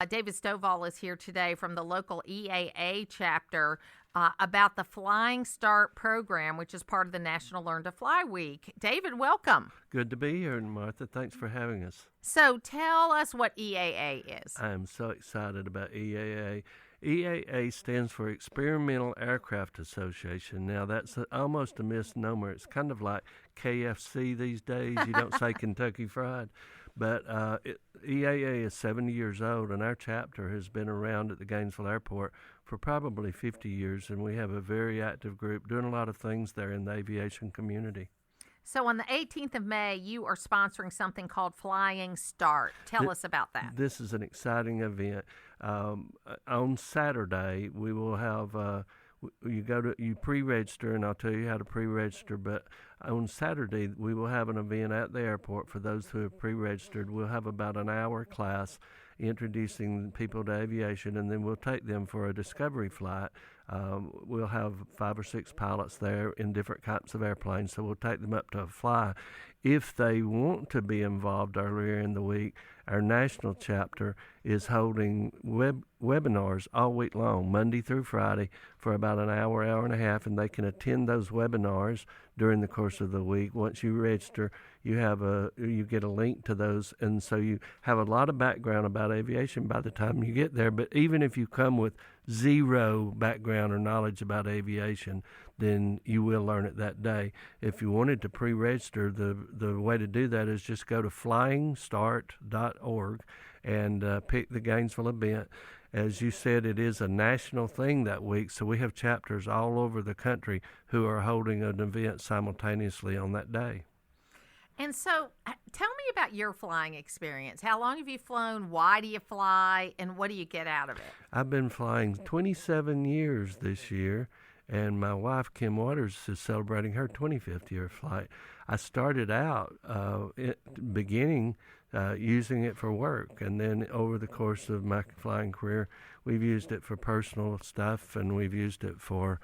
David Stovall is here today from the local EAA chapter about the Flying Start program, which is part of the National Learn to Fly Week. David, welcome. Good to be here, Martha. Thanks for having us. So tell us what EAA is. I am so excited about EAA. EAA stands for Experimental Aircraft Association. Now, that's almost a misnomer. It's kind of like KFC these days. You don't say Kentucky Fried. But EAA is 70 years old, and our chapter has been around at the Gainesville Airport for probably 50 years, and we have a very active group doing a lot of things there in the aviation community. So on the 18th of May, you are sponsoring something called Flying Start. Tell us about that. This is an exciting event. On Saturday, we will have you pre-register, and I'll tell you how to pre-register. But on Saturday, we will have an event at the airport for those who have pre-registered. We'll have about an hour class introducing people to aviation, and then we'll take them for a discovery flight. We'll have 5 or 6 pilots there in different types of airplanes, so we'll take them up to a fly. If they want to be involved earlier in the week, our national chapter is holding webinars all week long, Monday through Friday, for about an hour, hour and a half, and they can attend those webinars during the course of the week. Once you register, you get a link to those, and so you have a lot of background about aviation by the time you get there. But even if you come with zero background or knowledge about aviation, then you will learn it that day. If you wanted to pre-register, the way to do that is just go to flyingstart.org and pick the Gainesville event. As you said, it is a national thing that week, so we have chapters all over the country who are holding an event simultaneously on that day. And so tell me about your flying experience. How long have you flown? Why do you fly? And what do you get out of it? I've been flying 27 years this year, and my wife, Kim Waters, is celebrating her 25th year flight. I started out beginning using it for work, and then over the course of my flying career, we've used it for personal stuff, and we've used it for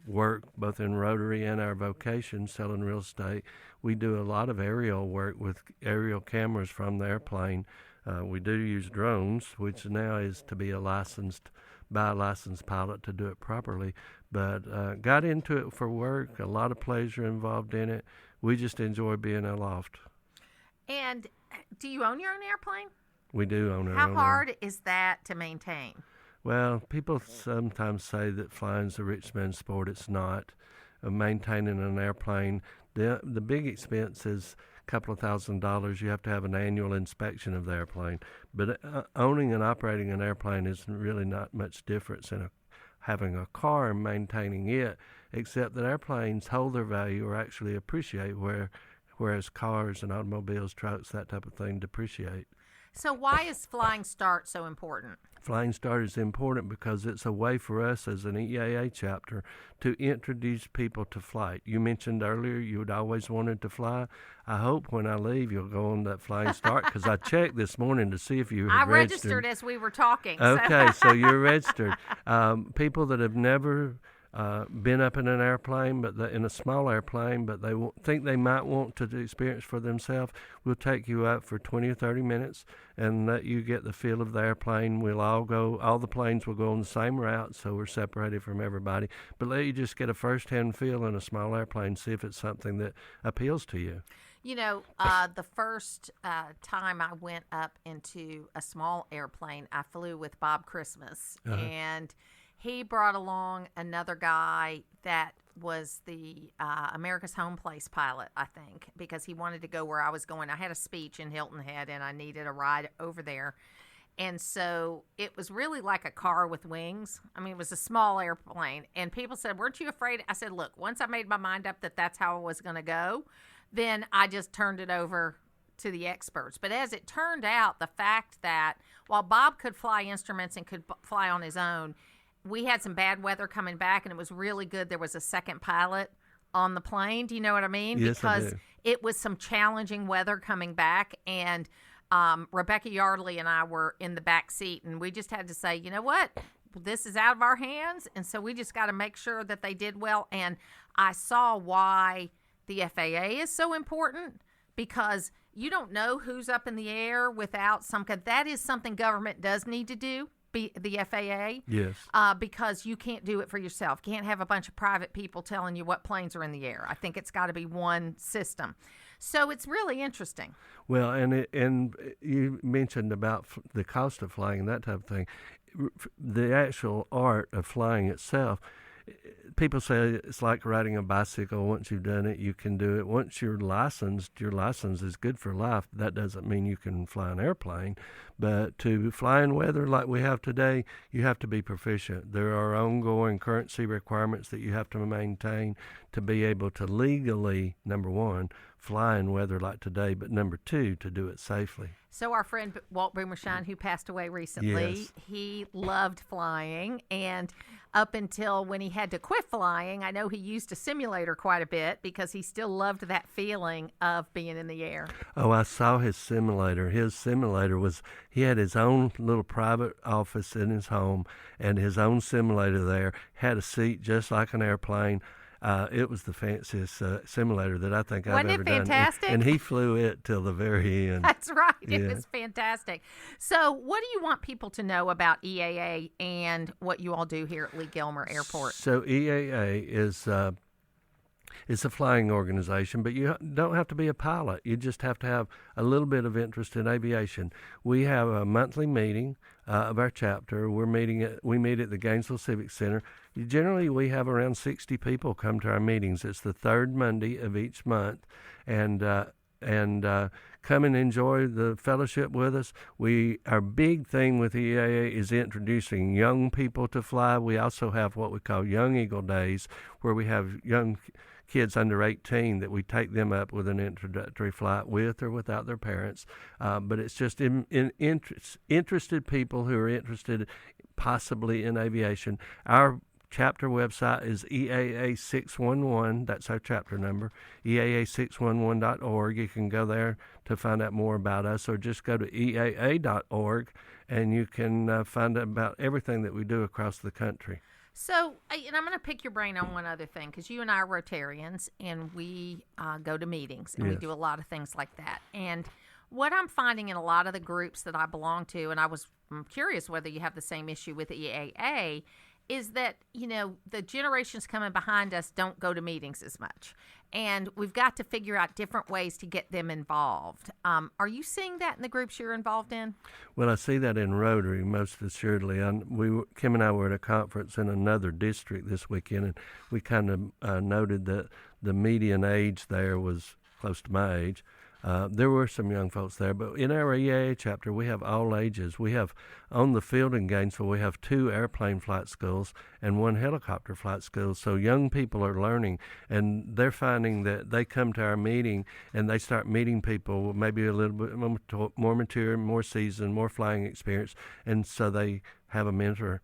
work, both in Rotary and our vocation, selling real estate. We do a lot of aerial work with aerial cameras from the airplane. We do use drones, which now is to be by a licensed pilot to do it properly. But got into it for work, a lot of pleasure involved in it. We just enjoy being aloft. And do you own your own airplane? We do own our own. How hard is that to maintain? Well, people sometimes say that flying's a rich man's sport. It's not. Maintaining an airplane, the big expense is a couple of $1,000s. You have to have an annual inspection of the airplane. But owning and operating an airplane is really not much difference in having a car and maintaining it, except that airplanes hold their value or actually appreciate, whereas cars and automobiles, trucks, that type of thing depreciate. So why is Flying Start so important? Flying Start is important because it's a way for us as an EAA chapter to introduce people to flight. You mentioned earlier you had always wanted to fly. I hope when I leave you'll go on that Flying Start, because I checked this morning to see if you had registered. I registered as we were talking. Okay, so you're registered. People that have never been up in an airplane, in a small airplane, but they think they might want to experience for themselves, we'll take you up for 20 or 30 minutes and let you get the feel of the airplane. All the planes will go on the same route, so we're separated from everybody, but let you just get a first-hand feel in a small airplane, see if it's something that appeals to you. You know, the first time I went up into a small airplane, I flew with Bob Christmas, and he brought along another guy that was the America's Home Place pilot, I think, because he wanted to go where I was going. I had a speech in Hilton Head, and I needed a ride over there. And so it was really like a car with wings. I mean, it was a small airplane. And people said, weren't you afraid? I said, look, once I made my mind up that that's how I was going to go, then I just turned it over to the experts. But as it turned out, the fact that while Bob could fly instruments and could fly on his own, we had some bad weather coming back, and it was really good there was a second pilot on the plane. Do you know what I mean? Yes, because I do. It was some challenging weather coming back, and Rebecca Yardley and I were in the back seat, and we just had to say, you know what? This is out of our hands, and so we just got to make sure that they did well. And I saw why the FAA is so important, because you don't know who's up in the air without that is something government does need to do. The FAA, yes, because you can't do it for yourself. You can't have a bunch of private people telling you what planes are in the air. I think it's got to be one system. So it's really interesting. Well, and you mentioned about the cost of flying and that type of thing. The actual art of flying itself, people say it's like riding a bicycle. Once you've done it, you can do it. Once you're licensed, your license is good for life. That doesn't mean you can fly an airplane. But to fly in weather like we have today, you have to be proficient. There are ongoing currency requirements that you have to maintain to be able to legally, number one, fly in weather like today, but number two, to do it safely. So our friend Walt Boomershine, who passed away recently, yes, he loved flying, and up until when he had to quit flying, I know he used a simulator quite a bit because he still loved that feeling of being in the air. Oh, I saw his simulator. His simulator was, he had his own little private office in his home and his own simulator there, had a seat just like an airplane. It was the fanciest simulator that I think I've ever done. Wasn't it fantastic? And he flew it till the very end. That's right. Yeah. It was fantastic. So what do you want people to know about EAA and what you all do here at Lee Gilmer Airport? So EAA is it's a flying organization, but you don't have to be a pilot. You just have to have a little bit of interest in aviation. We have a monthly meeting of our chapter. We meet at the Gainesville Civic Center. Generally, we have around 60 people come to our meetings. It's the third Monday of each month, and come and enjoy the fellowship with us. Our big thing with EAA is introducing young people to fly. We also have what we call Young Eagle Days, where we have young kids under 18 that we take them up with an introductory flight with or without their parents. But it's just interested people who are interested possibly in aviation. Our chapter website is EAA611. That's our chapter number, EAA611.org. You can go there to find out more about us, or just go to EAA.org and you can find out about everything that we do across the country. So, and I'm going to pick your brain on one other thing, because you and I are Rotarians, and we go to meetings, and yes, we do a lot of things like that. And what I'm finding in a lot of the groups that I belong to, and I'm curious whether you have the same issue with EAA, is that, the generations coming behind us don't go to meetings as much. And we've got to figure out different ways to get them involved. Are you seeing that in the groups you're involved in? Well, I see that in Rotary, most assuredly. Kim and I were at a conference in another district this weekend, and we kind of noted that the median age there was close to my age. There were some young folks there, but in our EAA chapter, we have all ages. We have, on the field in Gainesville, we have 2 airplane flight schools and 1 helicopter flight school. So young people are learning, and they're finding that they come to our meeting and they start meeting people maybe a little bit more mature, more seasoned, more flying experience, and so they have a mentor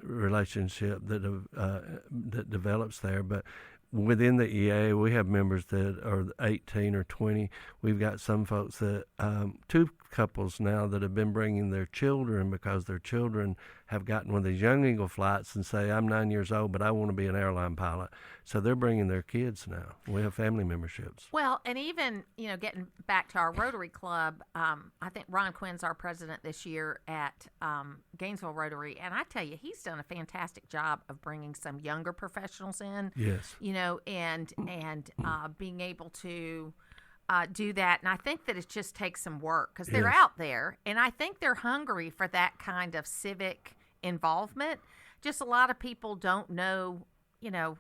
relationship that develops there. But within the EA, we have members that are 18 or 20. We've got some folks that, 2 couples now that have been bringing their children because their children have gotten one of these Young Eagle flights and say, I'm 9 years old, but I want to be an airline pilot. So they're bringing their kids now. We have family memberships. Well, and even, getting back to our Rotary Club, I think Ron Quinn's our president this year at Gainesville Rotary, and I tell you, he's done a fantastic job of bringing some younger professionals in. Yes. And being able to do that. And I think that it just takes some work, because they're yes, out there, and I think they're hungry for that kind of civic involvement. Just a lot of people don't know how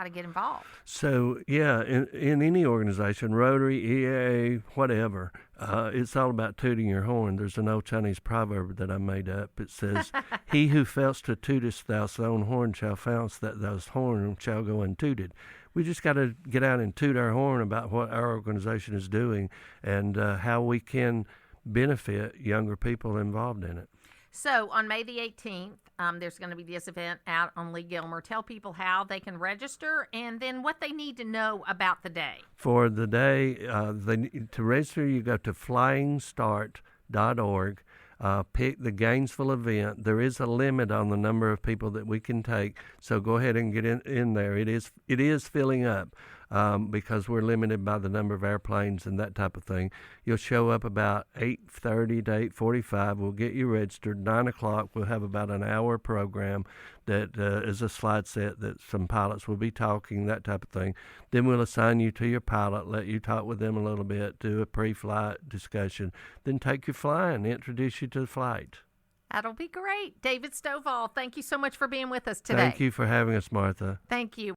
to get involved. So, yeah, in any organization, Rotary, EAA, whatever, it's all about tooting your horn. There's an old Chinese proverb that I made up. It says, he who fails to tootest thou own horn shall founce that thou horn shall go untooted. We just got to get out and toot our horn about what our organization is doing and how we can benefit younger people involved in it. So on May the 18th, there's going to be this event out on Lee Gilmer. Tell people how they can register and then what they need to know about the day. For the day, to register, you go to flyingstart.org. Pick the Gainesville event. There is a limit on the number of people that we can take, so go ahead and get in there. It is filling up. because we're limited by the number of airplanes and that type of thing. You'll show up about 8:30 to 8:45. We'll get you registered. 9 o'clock, we'll have about an hour program that is a slide set that some pilots will be talking, that type of thing. Then we'll assign you to your pilot, let you talk with them a little bit, do a pre-flight discussion, then take you flying, introduce you to the flight. That'll be great. David Stovall, thank you so much for being with us today. Thank you for having us, Martha. Thank you.